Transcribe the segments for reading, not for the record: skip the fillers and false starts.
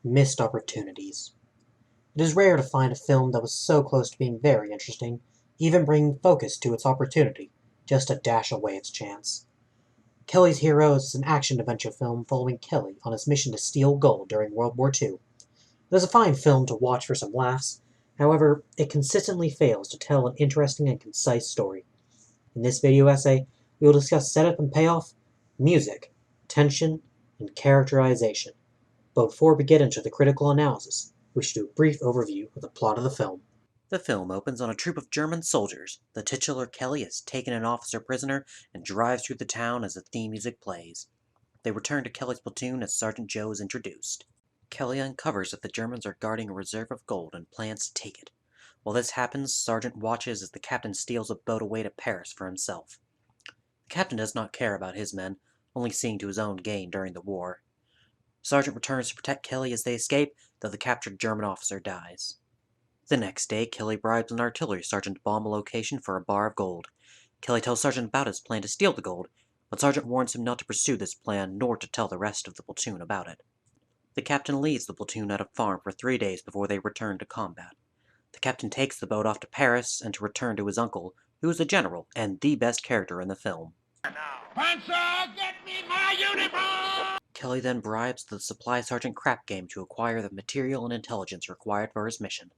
Missed opportunities. It is rare to find a film that was so close to being very interesting, even bringing focus to its opportunity, just to dash away its chance. Kelly's Heroes is an action-adventure film following Kelly on his mission to steal gold during World War II. It is a fine film to watch for some laughs, however, it consistently fails to tell an interesting and concise story. In this video essay, we will discuss setup and payoff, music, tension, and characterization. But before we get into the critical analysis, we should do a brief overview of the plot of the film. The film opens on a troop of German soldiers. The titular Kelly has taken an officer prisoner and drives through the town as the theme music plays. They return to Kelly's platoon as Sergeant Joe is introduced. Kelly uncovers that the Germans are guarding a reserve of gold and plans to take it. While this happens, Sergeant watches as the captain steals a boat away to Paris for himself. The captain does not care about his men, only seeing to his own gain during the war. Sergeant returns to protect Kelly as they escape, though the captured German officer dies. The next day, Kelly bribes an artillery sergeant to bomb a location for a bar of gold. Kelly tells Sergeant about his plan to steal the gold, but Sergeant warns him not to pursue this plan nor to tell the rest of the platoon about it. The captain leads the platoon at a farm for 3 days before they return to combat. The captain takes the boat off to Paris and to return to his uncle, who is a general and the best character in the film. Panzer, get me my uniform! Kelly then bribes the supply sergeant crap game to acquire the material and intelligence required for his mission.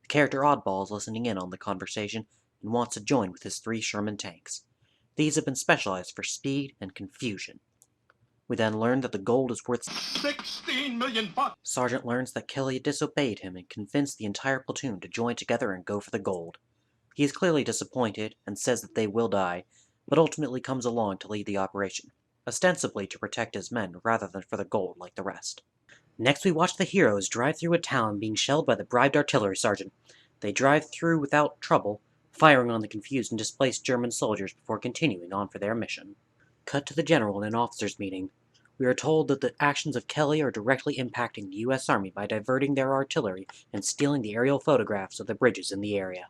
The character Oddball is listening in on the conversation and wants to join with his 3 Sherman tanks. These have been specialized for speed and confusion. We then learn that the gold is worth 16 million bucks! Sergeant learns that Kelly disobeyed him and convinced the entire platoon to join together and go for the gold. He is clearly disappointed and says that they will die, but ultimately comes along to lead the operation, ostensibly to protect his men rather than for the gold like the rest. Next we watch the heroes drive through a town being shelled by the bribed artillery sergeant. They drive through without trouble, firing on the confused and displaced German soldiers before continuing on for their mission. Cut to the general in an officers' meeting. We are told that the actions of Kelly are directly impacting the U.S. Army by diverting their artillery and stealing the aerial photographs of the bridges in the area.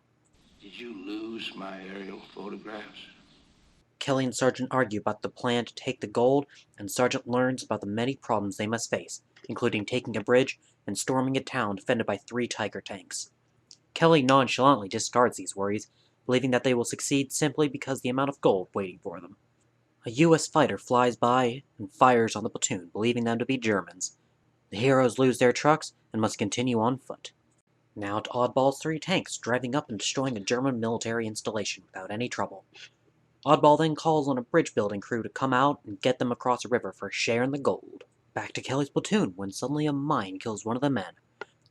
Did you lose my aerial photographs? Kelly and Sergeant argue about the plan to take the gold, and Sergeant learns about the many problems they must face, including taking a bridge and storming a town defended by 3 Tiger tanks. Kelly nonchalantly discards these worries, believing that they will succeed simply because of the amount of gold waiting for them. A U.S. fighter flies by and fires on the platoon, believing them to be Germans. The heroes lose their trucks and must continue on foot. Now to Oddball's 3 tanks, driving up and destroying a German military installation without any trouble. Oddball then calls on a bridge-building crew to come out and get them across a river for a share in the gold. Back to Kelly's platoon, when suddenly a mine kills one of the men.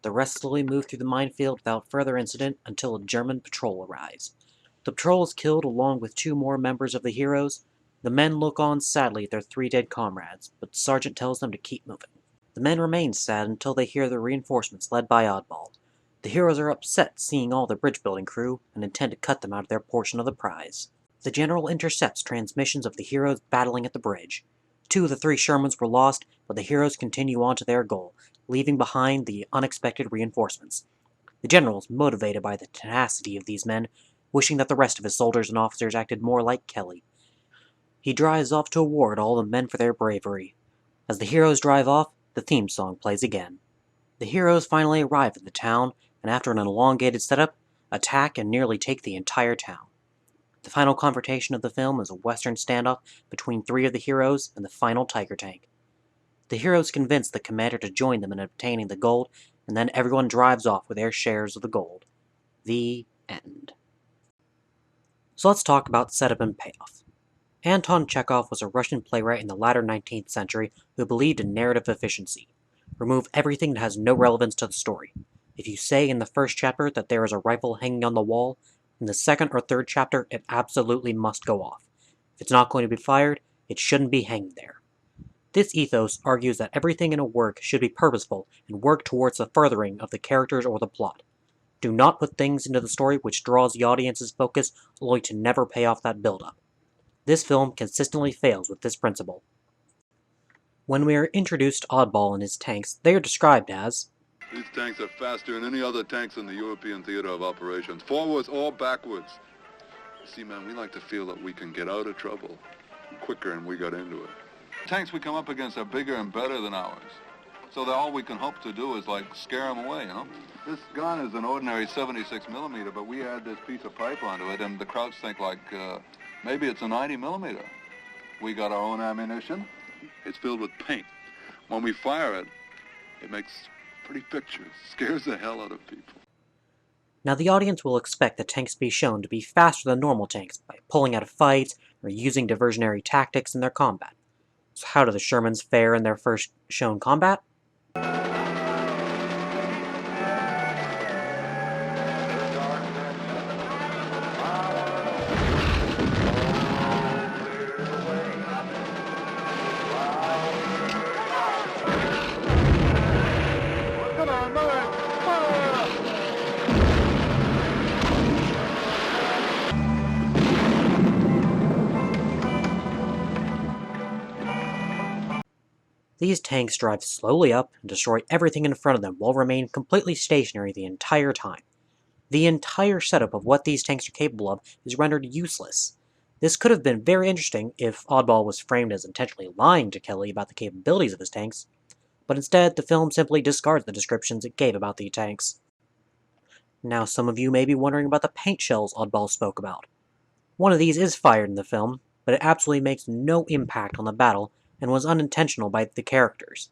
The rest slowly move through the minefield without further incident until a German patrol arrives. The patrol is killed along with 2 more members of the heroes. The men look on sadly at their 3 dead comrades, but Sergeant tells them to keep moving. The men remain sad until they hear the reinforcements led by Oddball. The heroes are upset seeing all the bridge-building crew and intend to cut them out of their portion of the prize. The general intercepts transmissions of the heroes battling at the bridge. 2 of the 3 Shermans were lost, but the heroes continue on to their goal, leaving behind the unexpected reinforcements. The general is motivated by the tenacity of these men, wishing that the rest of his soldiers and officers acted more like Kelly. He drives off to award all the men for their bravery. As the heroes drive off, the theme song plays again. The heroes finally arrive at the town, and after an elongated setup, attack and nearly take the entire town. The final confrontation of the film is a western standoff between 3 of the heroes and the final Tiger tank. The heroes convince the commander to join them in obtaining the gold, and then everyone drives off with their shares of the gold. The end. So let's talk about setup and payoff. Anton Chekhov was a Russian playwright in the latter 19th century who believed in narrative efficiency. Remove everything that has no relevance to the story. If you say in the first chapter that there is a rifle hanging on the wall, in the second or third chapter it absolutely must go off. If it's not going to be fired, it shouldn't be hanging there. This ethos argues that everything in a work should be purposeful and work towards the furthering of the characters or the plot. Do not put things into the story which draws the audience's focus only to never pay off that build-up. This film consistently fails with this principle. When we are introduced to Oddball and his tanks, they are described as, "These tanks are faster than any other tanks in the European theater of operations, forwards or backwards. See, man, we like to feel that we can get out of trouble quicker than we got into it. Tanks we come up against are bigger and better than ours. So that all we can hope to do is, like, scare them away, you know? This gun is an ordinary 76 millimeter, but we add this piece of pipe onto it, and the crowds think, like, maybe it's a 90 millimeter. We got our own ammunition. It's filled with paint. When we fire it, it makes pretty pictures. Scares the hell out of people. Now, the audience will expect the tanks to be shown to be faster than normal tanks by pulling out of fights or using diversionary tactics in their combat. So how do the Shermans fare in their first shown combat? These tanks drive slowly up and destroy everything in front of them while remaining completely stationary the entire time. The entire setup of what these tanks are capable of is rendered useless. This could have been very interesting if Oddball was framed as intentionally lying to Kelly about the capabilities of his tanks, but instead the film simply discards the descriptions it gave about the tanks. Now some of you may be wondering about the paint shells Oddball spoke about. One of these is fired in the film, but it absolutely makes no impact on the battle and was unintentional by the characters.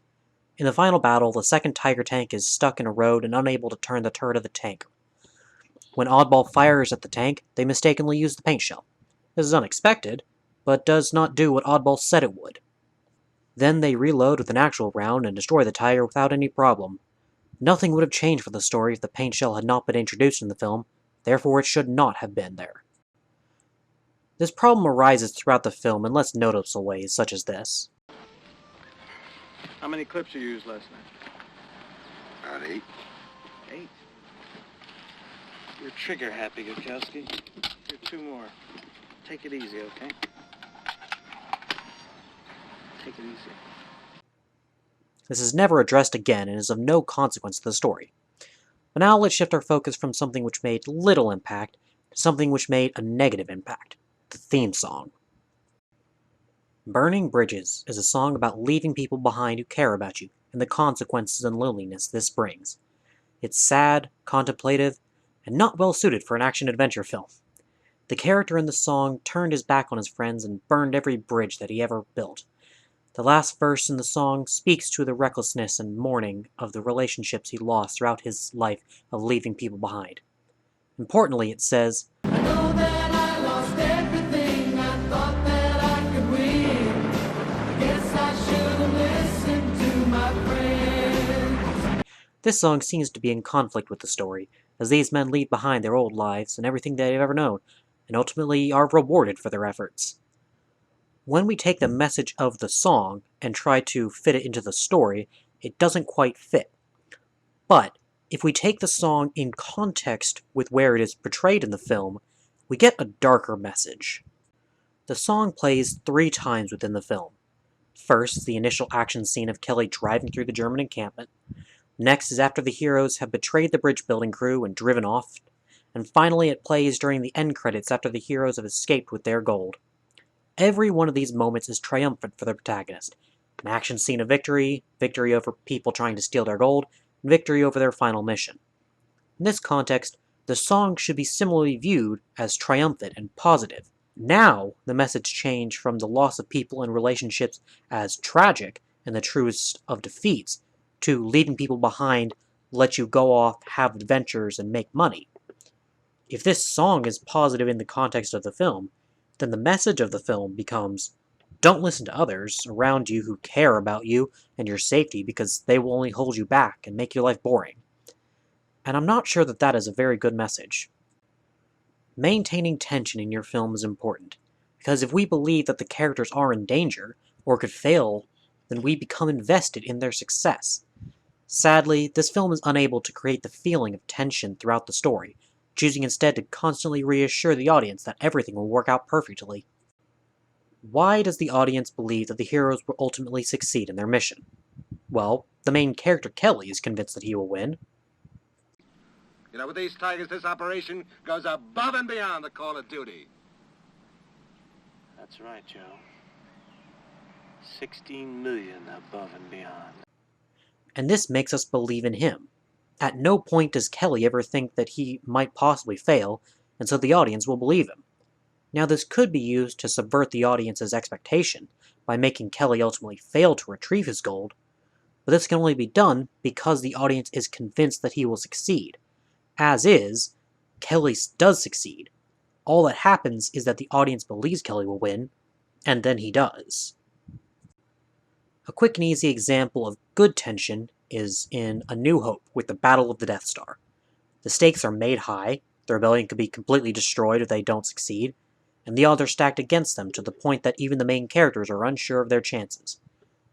In the final battle, the second Tiger tank is stuck in a road and unable to turn the turret of the tank. When Oddball fires at the tank, they mistakenly use the paint shell. This is unexpected, but does not do what Oddball said it would. Then they reload with an actual round and destroy the Tiger without any problem. Nothing would have changed for the story if the paint shell had not been introduced in the film, therefore it should not have been there. This problem arises throughout the film in less noticeable ways, such as this. How many clips you used last night? About 8. 8? You're trigger happy, Gukowski. Here, 2 more. Take it easy, okay? Take it easy. This is never addressed again and is of no consequence to the story. But now let's shift our focus from something which made little impact to something which made a negative impact. The theme song. Burning Bridges is a song about leaving people behind who care about you and the consequences and loneliness this brings. It's sad, contemplative, and not well suited for an action-adventure film. The character in the song turned his back on his friends and burned every bridge that he ever built. The last verse in the song speaks to the recklessness and mourning of the relationships he lost throughout his life of leaving people behind. Importantly, it says, I know that I lost everything I thought that I could win. Guess I should have listened to my friends. This song seems to be in conflict with the story, as these men leave behind their old lives and everything they've ever known, and ultimately are rewarded for their efforts. When we take the message of the song and try to fit it into the story, it doesn't quite fit. But if we take the song in context with where it is portrayed in the film, we get a darker message. The song plays 3 times within the film. First is the initial action scene of Kelly driving through the German encampment. Next is after the heroes have betrayed the bridge building crew and driven off. And finally it plays during the end credits after the heroes have escaped with their gold. Every one of these moments is triumphant for the protagonist. An action scene of victory, victory over people trying to steal their gold, and victory over their final mission. In this context, the song should be similarly viewed as triumphant and positive. Now, the message changed from the loss of people and relationships as tragic and the truest of defeats, to leaving people behind let you go off, have adventures, and make money. If this song is positive in the context of the film, then the message of the film becomes, don't listen to others around you who care about you and your safety because they will only hold you back and make your life boring. And I'm not sure that that is a very good message. Maintaining tension in your film is important, because if we believe that the characters are in danger, or could fail, then we become invested in their success. Sadly, this film is unable to create the feeling of tension throughout the story, choosing instead to constantly reassure the audience that everything will work out perfectly. Why does the audience believe that the heroes will ultimately succeed in their mission? Well, the main character Kelly is convinced that he will win. You know, with these Tigers, this operation goes above and beyond the call of duty. That's right, Joe. 16 million above and beyond. and this makes us believe in him. At no point does Kelly ever think that he might possibly fail, and so the audience will believe him. Now, this could be used to subvert the audience's expectation by making Kelly ultimately fail to retrieve his gold, but this can only be done because the audience is convinced that he will succeed. As is, Kelly does succeed. All that happens is that the audience believes Kelly will win, and then he does. A quick and easy example of good tension is in A New Hope with the Battle of the Death Star. The stakes are made high, the rebellion could be completely destroyed if they don't succeed, and the odds are stacked against them to the point that even the main characters are unsure of their chances.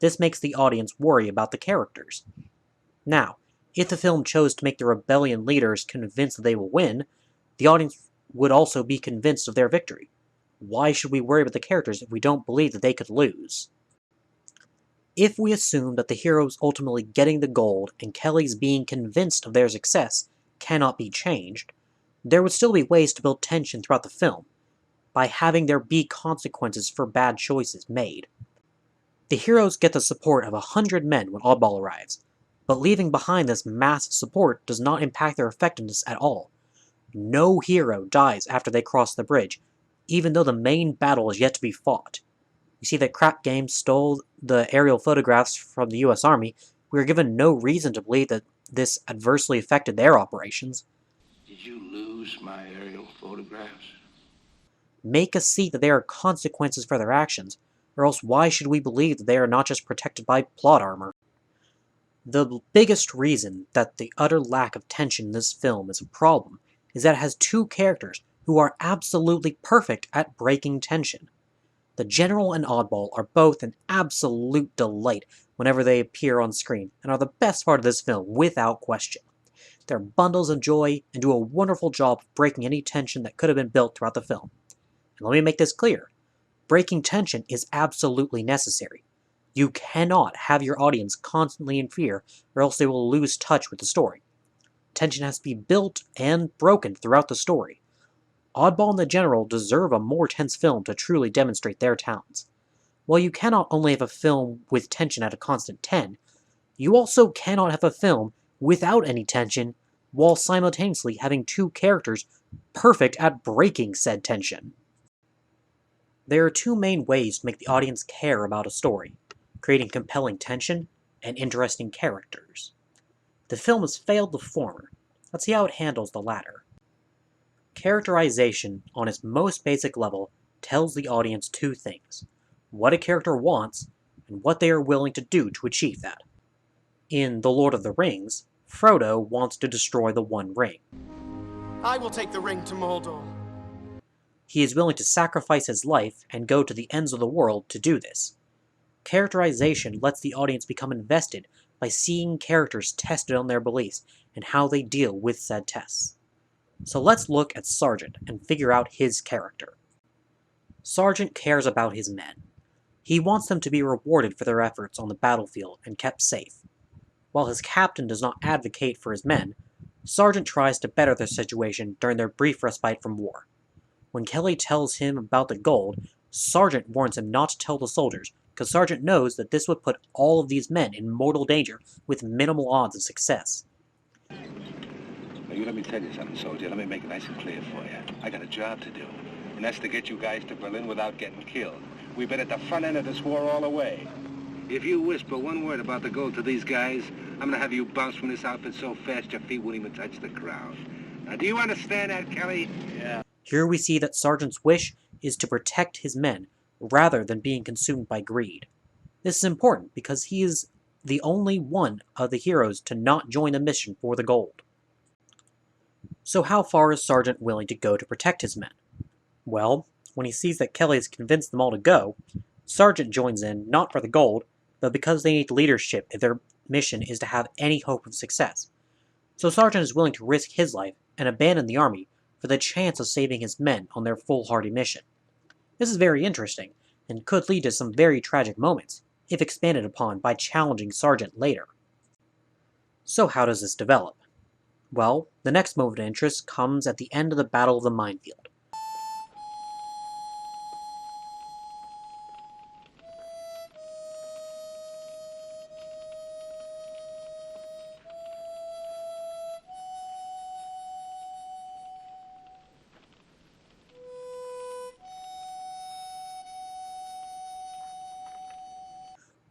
This makes the audience worry about the characters. Now, if the film chose to make the rebellion leaders convinced that they will win, the audience would also be convinced of their victory. Why should we worry about the characters if we don't believe that they could lose? If we assume that the heroes ultimately getting the gold and Kelly's being convinced of their success cannot be changed, there would still be ways to build tension throughout the film, by having there be consequences for bad choices made. The heroes get the support of 100 men when Oddball arrives, but leaving behind this massive support does not impact their effectiveness at all. No hero dies after they cross the bridge, even though the main battle is yet to be fought. You see that Crap Games stole the aerial photographs from the US Army. We are given no reason to believe that this adversely affected their operations. Did you lose my aerial photographs? Make us see that there are consequences for their actions, or else why should we believe that they are not just protected by plot armor? The biggest reason that the utter lack of tension in this film is a problem is that it has two characters who are absolutely perfect at breaking tension. The General and Oddball are both an absolute delight whenever they appear on screen, and are the best part of this film without question. They're bundles of joy and do a wonderful job of breaking any tension that could have been built throughout the film. And let me make this clear, breaking tension is absolutely necessary. You cannot have your audience constantly in fear, or else they will lose touch with the story. Tension has to be built and broken throughout the story. Oddball and the General deserve a more tense film to truly demonstrate their talents. While you cannot only have a film with tension at a constant 10, you also cannot have a film without any tension while simultaneously having two characters perfect at breaking said tension. There are two main ways to make the audience care about a story: creating compelling tension and interesting characters. The film has failed the former. Let's see how it handles the latter. Characterization, on its most basic level, tells the audience two things: what a character wants, and what they are willing to do to achieve that. In The Lord of the Rings, Frodo wants to destroy the One Ring. I will take the ring to Mordor. He is willing to sacrifice his life and go to the ends of the world to do this. Characterization lets the audience become invested by seeing characters tested on their beliefs and how they deal with said tests. So let's look at Sargent and figure out his character. Sargent cares about his men. He wants them to be rewarded for their efforts on the battlefield and kept safe. While his captain does not advocate for his men, Sargent tries to better their situation during their brief respite from war. When Kelly tells him about the gold, Sargent warns him not to tell the soldiers, because Sargent knows that this would put all of these men in mortal danger with minimal odds of success. Now, you let me tell you something, soldier. Let me make it nice and clear for you. I got a job to do, and that's to get you guys to Berlin without getting killed. We've been at the front end of this war all the way. If you whisper one word about the gold to these guys, I'm gonna have you bounce from this outfit so fast your feet won't even touch the ground. Now, do you understand that, Kelly? Yeah. Here we see that Sargent's wish is to protect his men, rather than being consumed by greed. This is important because he is the only one of the heroes to not join the mission for the gold. So how far is Sargent willing to go to protect his men? Well, when he sees that Kelly has convinced them all to go, Sargent joins in not for the gold, but because they need leadership if their mission is to have any hope of success. So Sargent is willing to risk his life and abandon the army for the chance of saving his men on their foolhardy mission. This is very interesting, and could lead to some very tragic moments, if expanded upon by challenging Sargent later. So how does this develop? Well, the next moment of interest comes at the end of the Battle of the Minefield.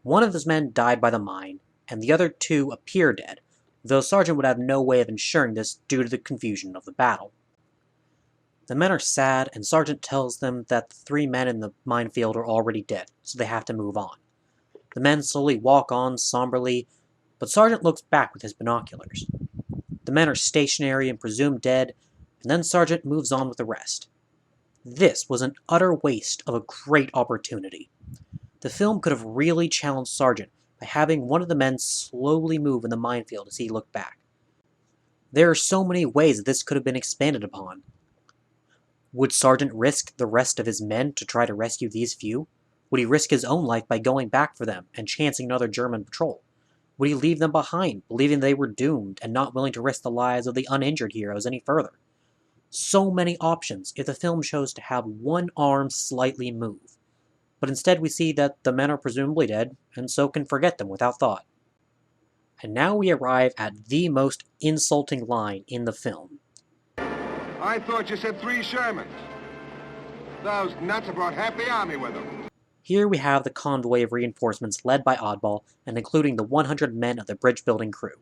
One of his men died by the mine, and the other 2 appear dead, though Sargent would have no way of ensuring this due to the confusion of the battle. The men are sad, and Sargent tells them that the 3 men in the minefield are already dead, so they have to move on. The men slowly walk on somberly, but Sargent looks back with his binoculars. The men are stationary and presumed dead, and then Sargent moves on with the rest. This was an utter waste of a great opportunity. The film could have really challenged Sargent by having one of the men slowly move in the minefield as he looked back. There are so many ways that this could have been expanded upon. Would Sargent risk the rest of his men to try to rescue these few? Would he risk his own life by going back for them and chancing another German patrol? Would he leave them behind, believing they were doomed and not willing to risk the lives of the uninjured heroes any further? So many options if the film chose to have one arm slightly move. But instead we see that the men are presumably dead, and so can forget them without thought. And now we arrive at the most insulting line in the film. I thought you said 3 Shermans. Those nuts have brought half the army with them. Here we have the convoy of reinforcements led by Oddball and including the 100 men of the bridge-building crew.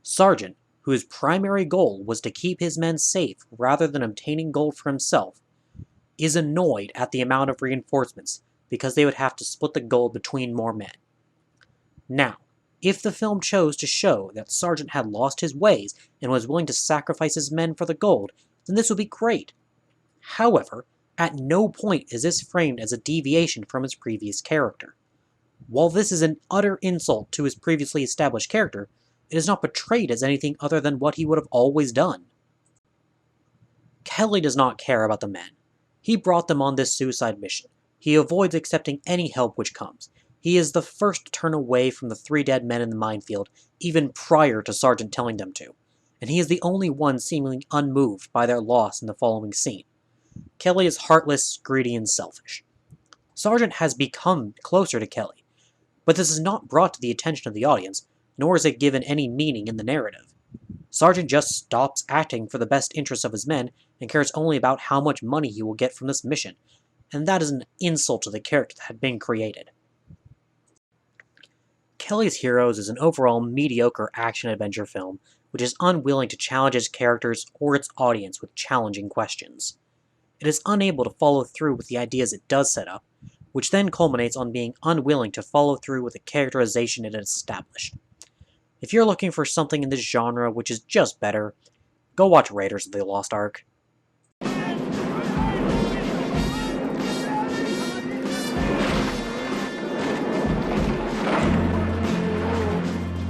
Sargent, whose primary goal was to keep his men safe rather than obtaining gold for himself, is annoyed at the amount of reinforcements because they would have to split the gold between more men. Now, if the film chose to show that Sargent had lost his ways and was willing to sacrifice his men for the gold, then this would be great. However, at no point is this framed as a deviation from his previous character. While this is an utter insult to his previously established character, it is not portrayed as anything other than what he would have always done. Kelly does not care about the men. He brought them on this suicide mission. He avoids accepting any help which comes. He is the first to turn away from the 3 dead men in the minefield, even prior to Sargent telling them to, and he is the only one seemingly unmoved by their loss in the following scene. Kelly is heartless, greedy, and selfish. Sargent has become closer to Kelly, but this is not brought to the attention of the audience, nor is it given any meaning in the narrative. Sargent just stops acting for the best interests of his men and cares only about how much money he will get from this mission, and that is an insult to the character that had been created. Kelly's Heroes is an overall mediocre action-adventure film which is unwilling to challenge its characters or its audience with challenging questions. It is unable to follow through with the ideas it does set up, which then culminates on being unwilling to follow through with the characterization it has established. If you're looking for something in this genre which is just better, go watch Raiders of the Lost Ark.